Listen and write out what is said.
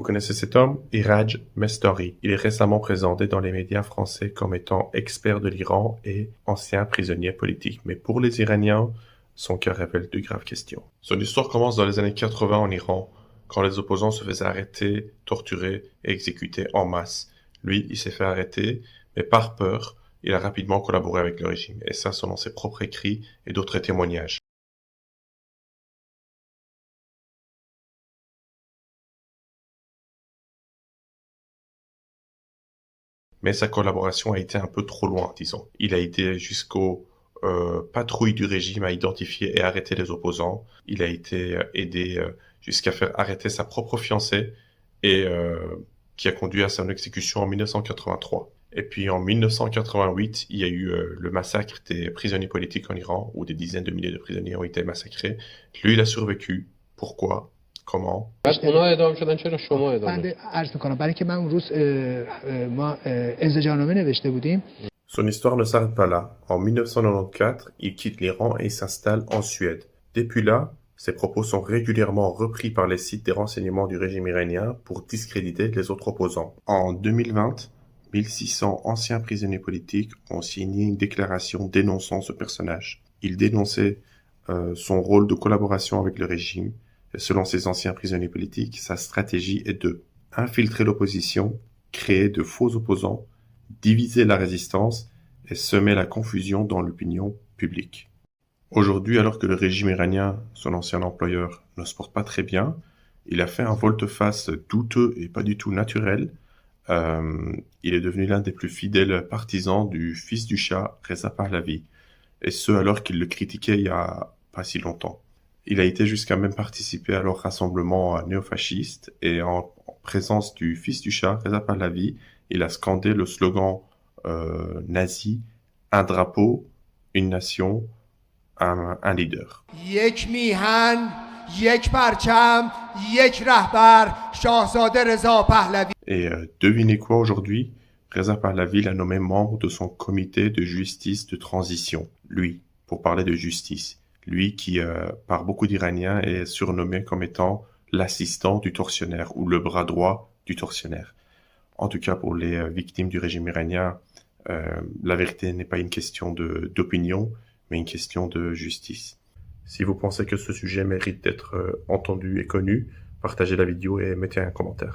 Vous connaissez cet homme? Iraj Mestori. Il est récemment présenté dans les médias français comme étant expert de l'Iran et ancien prisonnier politique. Mais pour les Iraniens, son cas révèle de graves questions. Son histoire commence dans les années 80 en Iran, quand les opposants se faisaient arrêter, torturer et exécuter en masse. Lui, il s'est fait arrêter, mais par peur, il a rapidement collaboré avec le régime. Et ça selon ses propres écrits et d'autres témoignages. Mais sa collaboration a été un peu trop loin, disons. Il a été jusqu'aux patrouilles du régime à identifier et arrêter les opposants. Il a été aidé jusqu'à faire arrêter sa propre fiancée et qui a conduit à son exécution en 1983. Et puis en 1988, il y a eu le massacre des prisonniers politiques en Iran, où des dizaines de milliers de prisonniers ont été massacrés. Lui, il a survécu. Pourquoi? Comment? بعد اونا اعدام شدن چرا شما اعدام بنده عرض میکنم برای اینکه من اون روز ما ازدواجنامه نوشته بودیم. Son histoire ne s'arrête pas là. En 1994, il quitte l'Iran et s'installe en Suède. Depuis là, ses propos sont régulièrement repris par les sites des renseignements du régime iranien pour discréditer les autres opposants. En 2020, 1600 anciens prisonniers politiques ont signé une déclaration dénonçant ce personnage. Il dénonçait son rôle de collaboration avec le régime. Et selon ces anciens prisonniers politiques, sa stratégie est de infiltrer l'opposition, créer de faux opposants, diviser la résistance et semer la confusion dans l'opinion publique. Aujourd'hui, alors que le régime iranien, son ancien employeur, ne se porte pas très bien, il a fait un volte-face douteux et pas du tout naturel. Il est devenu l'un des plus fidèles partisans du fils du Shah, Reza Pahlavi, et ce alors qu'il le critiquait il y a pas si longtemps. Il a été jusqu'à même participer à leur rassemblement néofasciste et en présence du fils du Shah, Reza Pahlavi, il a scandé le slogan nazi, un drapeau, une nation, un leader. یک میهن، یک پرچم، یک رهبر، شاهزاده رضا پهلوی. Et devinez quoi aujourd'hui? Reza Pahlavi l'a nommé membre de son comité de justice de transition. Lui, pour parler de justice. Lui qui, par beaucoup d'Iraniens, est surnommé comme étant l'assistant du tortionnaire ou le bras droit du tortionnaire. En tout cas, pour les victimes du régime iranien, la vérité n'est pas une question d'opinion, mais une question de justice. Si vous pensez que ce sujet mérite d'être entendu et connu, partagez la vidéo et mettez un commentaire.